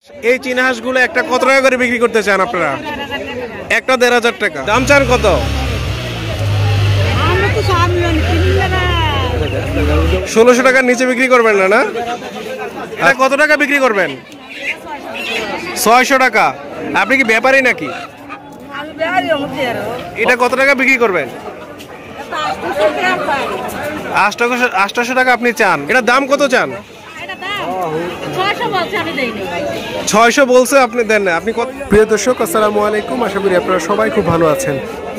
এই চীনা হাঁসগুলো একটা কত টাকা করে বিক্রি করতে চান আপনারা? একটা ১,৫০০ টাকা। দাম চান কত? ১৬০০ টাকার নিচে বিক্রি করবেন না? না, এটা কত টাকা বিক্রি করবেন? ৬০০ টাকা। আপনি কি ব্যাপারী নাকি? এটা কত টাকা বিক্রি করবেন? ৮০০ টাকা আপনি চান। এটার দাম কত চান? ৬০০ বলছে, আপনি দেন না। আপনি কত? প্রিয় দর্শক, আসসালামু আলাইকুম। আশা করি আপনারা সবাই খুব ভালো আছেন।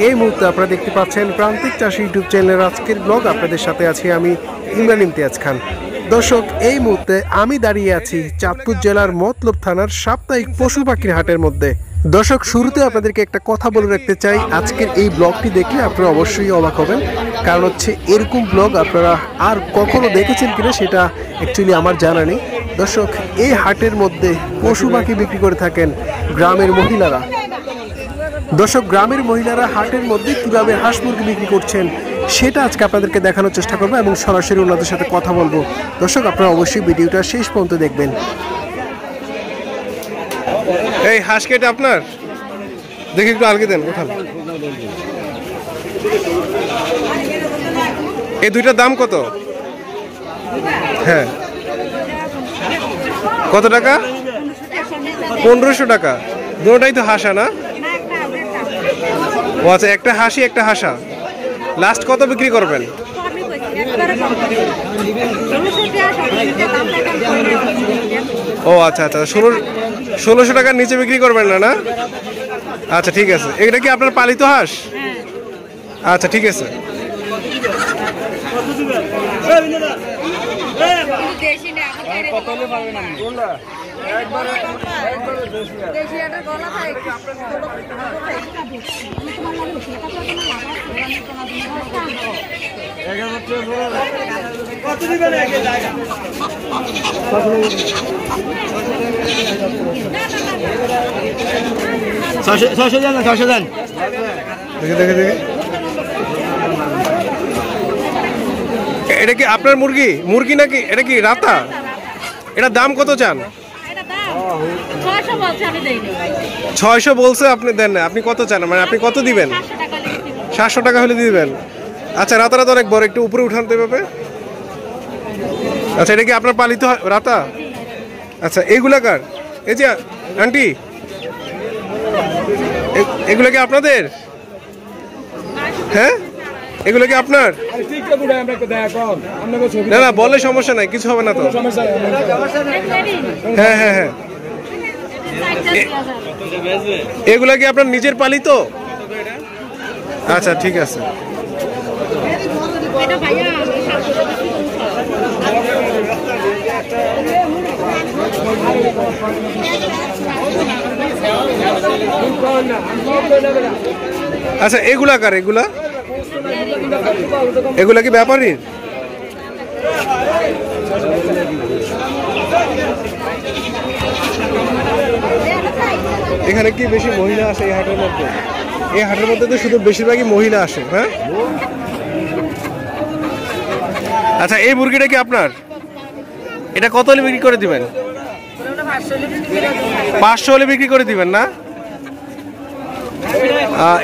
এই মুহূর্তে আপনারা দেখতে পাচ্ছেন প্রান্তিক চাষি ইউটিউব চ্যানেলের আজকের ব্লগ। আপনাদের সাথে আছি আমি, ইমরান ইমতিয়াজ খান। দর্শক, এই মুহূর্তে আমি দাঁড়িয়ে আছি চাঁদপুর জেলার মতলব থানার সাপ্তাহিক পশু পাখির হাটের মধ্যে। দর্শক, শুরুতে আপনাদেরকে একটা কথা বলে রাখতে চাই, আজকের এই ব্লগটি দেখলে আপনারা অবশ্যই অবাক হবেন। কারণ হচ্ছে এরকম ব্লগ আপনারা আর কখনো দেখেছেন কিনা সেটা অ্যাকচুয়ালি আমার জানা নেই। দর্শক, এই হাটের মধ্যে পশু পাখি বিক্রি করে থাকেন গ্রামের মহিলারা। দর্শক, গ্রামের মহিলারা হাটের মধ্যে কিভাবে হাঁস মুরগি বিক্রি করছেন সেটা আজকে আপনাদেরকে দেখানোর চেষ্টা করবো এবং সরাসরি ওনাদের সাথে কথা বলবো। দর্শক, আপনারা অবশ্যই ভিডিওটা শেষ পর্যন্ত দেখবেন। এই হাঁস কেটে আপনার দেখি একটু আলগে দেন। কোথাও এই দুইটার দাম কত? হ্যাঁ, কত টাকা? ১৫০০ টাকা। দুটোটাই তো হাসা না? ও আচ্ছা, একটা হাসি একটা হাসা। লাস্ট কত বিক্রি করবেন? ও আচ্ছা আচ্ছা, ১৬০০ টাকার নিচে বিক্রি করবেন না? না, আচ্ছা ঠিক আছে। এটা কি আপনার পালিত হাঁস? আচ্ছা ঠিক আছে। এটা কি আপনার মুরগি? মুরগি নাকি এটা কি রাতা? এটার দাম কত চান? ৬০০ বলছে, আপনি দেন না। আপনি কত চান? মানে আপনি কত দিবেন? ৭০০ টাকা হলে দিবেন। আচ্ছা, রাতা রাতা অনেক বড়, একটু উপরে উঠানতে হবে। আচ্ছা, এটা কি আপনার পালিত রাতা? আচ্ছা, এইগুলা কার? এই যে আন্টি, এগুলো কি আপনাদের? হ্যাঁ, এগুলো কি আপনার? না না, বলে সমস্যা নাই, কিছু হবে না তো। হ্যাঁ হ্যাঁ হ্যাঁ, এগুলা কি আপনার নিজের পালিত? আচ্ছা ঠিক আছে। আচ্ছা, এগুলা কার? এগুলা কি ব্যাপারীর? এখানে কি বেশি মহিলা আসে এই হাটের মধ্যে? এই হাটের মধ্যে তো শুধু বেশিরভাগই মহিলা আসে। হ্যাঁ, আচ্ছা, এই মুরগিটা কি আপনার? এটা কত হলে বিক্রি করে দিবেন? ৫০০ হলে বিক্রি করে দিবেন না?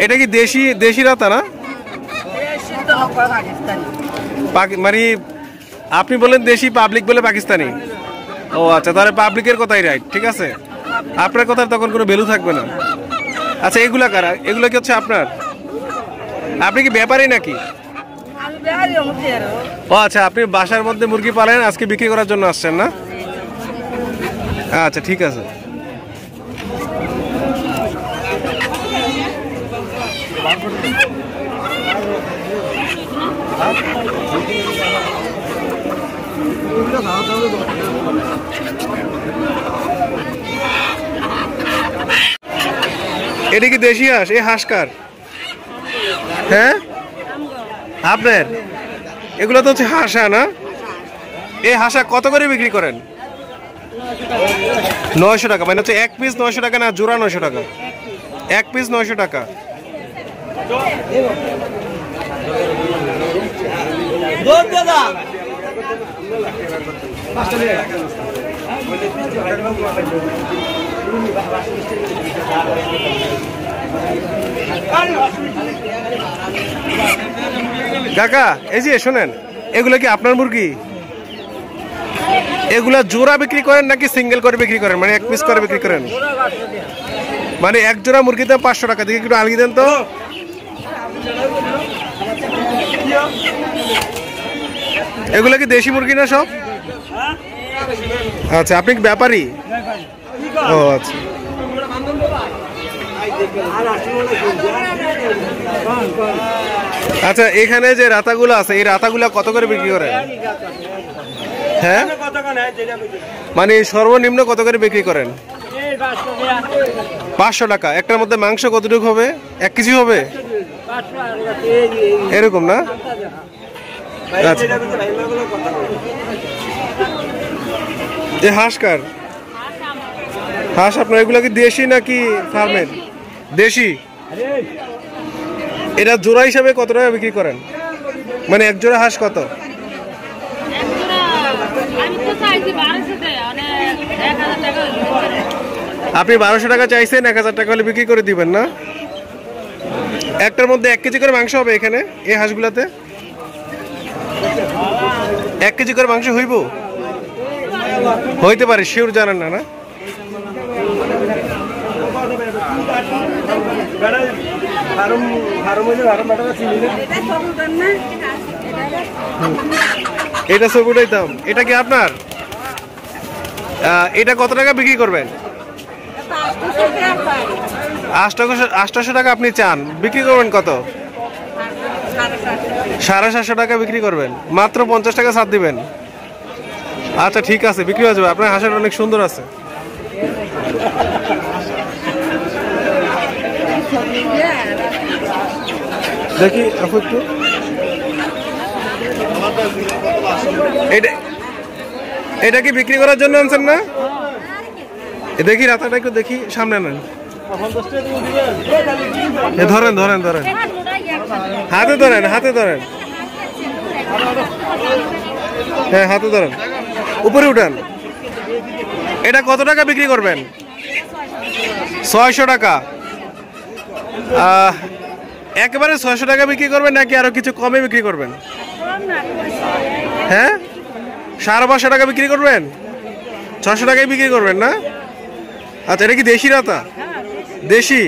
এটা কি দেশি রাতা না? মানে আপনি বলেন দেশি, পাবলিক বলে পাকিস্তানি। ও আচ্ছা, তাহলে পাবলিকের কথাই রাইট। ঠিক আছে, আপনার কথার তখন কোনো ভ্যালু থাকবে না। আচ্ছা, এগুলা কারা? এগুলো কি হচ্ছে আপনার? আপনি কি ব্যাপারী নাকি? ও আচ্ছা, আপনি বাসার মধ্যে মুরগি পালেন, আজকে বিক্রি করার জন্য আসছেন না? আচ্ছা ঠিক আছে। এটা কি দেশি হাঁস? এই হাঁস কার? হ্যাঁ, আপনার? এগুলো তো হচ্ছে হাঁসা না? এই হাঁসা কত করে বিক্রি করেন? ৯০০ টাকা। মানে হচ্ছে এক পিস ৯০০ টাকা না, জোড়া ৯০০ টাকা? এক পিস ৯০০ টাকা। কাকা এই যে শোনেন, এগুলো কি আপনার মুরগি? এগুলা জোড়া বিক্রি করেন নাকি সিঙ্গেল করে বিক্রি করেন, মানে এক পিস করে বিক্রি করেন? মানে এক জোড়া মুরগিতে 500 টাকা দিয়ে একটু আলগি দেন তো। এগুলা কি দেশি মুরগি না সব? আচ্ছা, আপনি কি ব্যাপারী? ও আচ্ছা। আচ্ছা, এখানে যে রাতাগুলো আছে এই রাতাগুলা কত করে বিক্রি করেন? হ্যাঁ, মানে সর্বনিম্ন কত করে বিক্রি করেন? 500 টাকা। একটার মধ্যে মাংস কতটুকু হবে? 1 কেজি হবে এরকম না? আচ্ছা, এই হাঁস কার? হাঁস আপনার এগুলো কি দেশি নাকি ফার্মের? দেশি। এটা জোড়া হিসাবে কত টাকা বিক্রি করেন? মানে এক জোড়া হাঁস কত? আপনি 1200 টাকা চাইছেন, 1000 টাকা হলে বিক্রি করে দিবেন না? একটার মধ্যে 1 কেজি করে মাংস হবে এখানে এই হাঁসগুলাতে? 1 কেজি করে মাংস হইব? হইতে পারে, শিওর জানেন না? না, এটা সবটাই দাম। এটা কি আপনার? এটা কত টাকা বিক্রি করবেন? 800 টাকা আপনি চান, বিক্রি করবেন কত? 750 টাকা বিক্রি করবেন, মাত্র 50 টাকা ছাড় দিবেন। আচ্ছা ঠিক আছে, বিক্রি হয়ে যাবে। আপনার হাঁসের অনেক সুন্দর আছে। দেখি একটু, এটা কি বিক্রি করার জন্য আনছেন না? দেখি রাতাটা একটু দেখি, সামনে নেন। ধরেন ধরেন ধরেন, হাতে ধরেন, হাতে ধরেন। হ্যাঁ, হাতে ধরেন, উপরে উঠান। এটা কত টাকা বিক্রি করবেন? 600 টাকা। একেবারে 600 টাকা বিক্রি করবেন নাকি আরো কিছু কমে বিক্রি করবেন? হ্যাঁ, 550 টাকা বিক্রি করবেন? 600 টাকায় বিক্রি করবেন না? আচ্ছা, এটা কি দেশি রাতা? দেশি।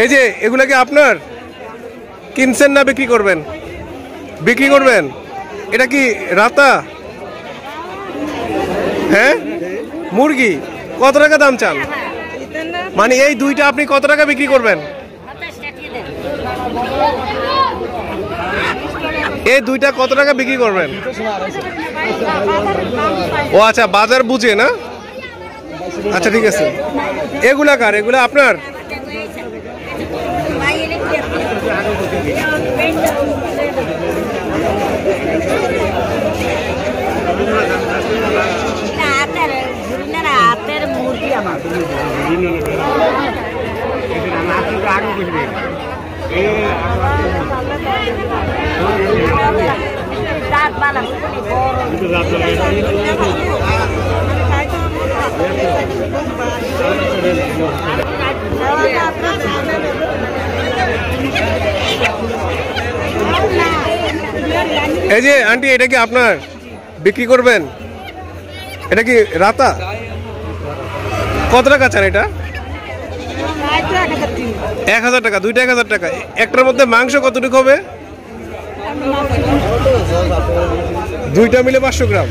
এই যে এগুলা কি আপনার? কিনছেন না বিক্রি করবেন? বিক্রি করবেন। এটা কি রাতা? হ্যাঁ, মুরগি। কত টাকা দাম চান? মানে এই দুইটা আপনি কত টাকা বিক্রি করবেন? এই দুইটা কত টাকা বিক্রি করবেন? ও আচ্ছা, বাজার বুঝে না? আচ্ছা ঠিক আছে। এগুলা কার? এগুলা আপনার? এই যে আন্টি, এটা কি আপনার? বিক্রি করবেন? এটা কি রাতা? কত টাকা চান এটা? 1000 টাকা। দুইটা 1000 টাকা। একটার মধ্যে মাংস কতটুকু হবে? দুইটা মিলে 500 গ্রাম,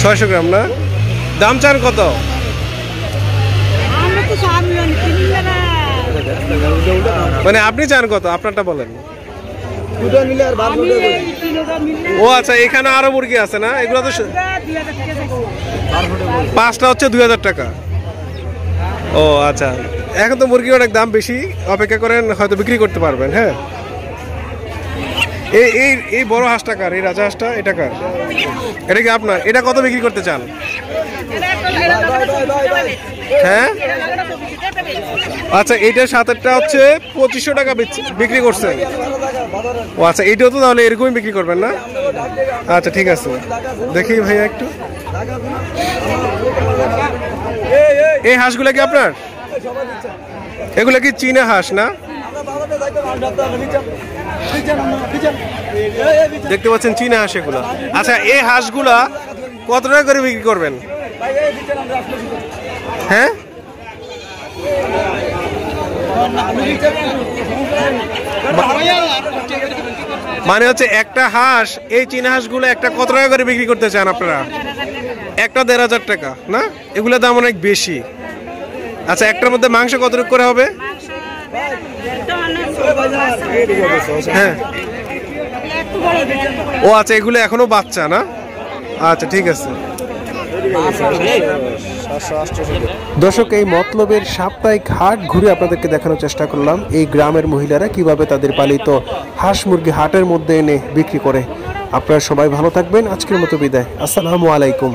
600 গ্রাম না? দাম চান কত? মানে আপনি চান কত? আপনারটা বলেন। ও আচ্ছা, এখানে আরো মুরগি আছে না? এগুলো তো 5টা হচ্ছে 2000 টাকা। ও আচ্ছা, এখন তো মুরগি অনেক দাম বেশি, অপেক্ষা করেন, হয়তো বিক্রি করতে পারবেন। হ্যাঁ, এই বড় হাঁসটা কার? এই রাজা হাঁসটা এটা কার? এটা কি আপনার? এটা কত বিক্রি করতে চান? হ্যাঁ আচ্ছা, এইটার সাথেরটা হচ্ছে 2500 টাকা বিক্রি করছেন। ও আচ্ছা, এইটাও তো তাহলে এরকমই বিক্রি করবেন না? আচ্ছা ঠিক আছে, দেখি ভাইয়া একটু। এই হাঁসগুলা কি আপনার? এগুলা কি চীনা হাঁস না? দেখতে পাচ্ছেন চীনা হাঁস এগুলা। আচ্ছা, এই হাঁসগুলা কত টাকা করে বিক্রি করবেন? হ্যাঁ মানে হচ্ছে একটা হাঁস, এই চীনা হাঁসগুলো একটা কত টাকা করে বিক্রি করতে চান আপনারা? একটা 1500 টাকা না? এগুলোর দাম অনেক বেশি। আচ্ছা, একটার মধ্যে মাংস কতটুকু করে হবে? হ্যাঁ, ও আচ্ছা, এগুলো এখনো বাচ্চা না? আচ্ছা ঠিক আছে। দর্শক, এই মতলবের সাপ্তাহিক হাট ঘুরে আপনাদেরকে দেখানোর চেষ্টা করলাম এই গ্রামের মহিলারা কিভাবে তাদের পালিত হাঁস মুরগি হাটের মধ্যে এনে বিক্রি করে। আপনারা সবাই ভালো থাকবেন। আজকের মতো বিদায়। আসসালামু আলাইকুম।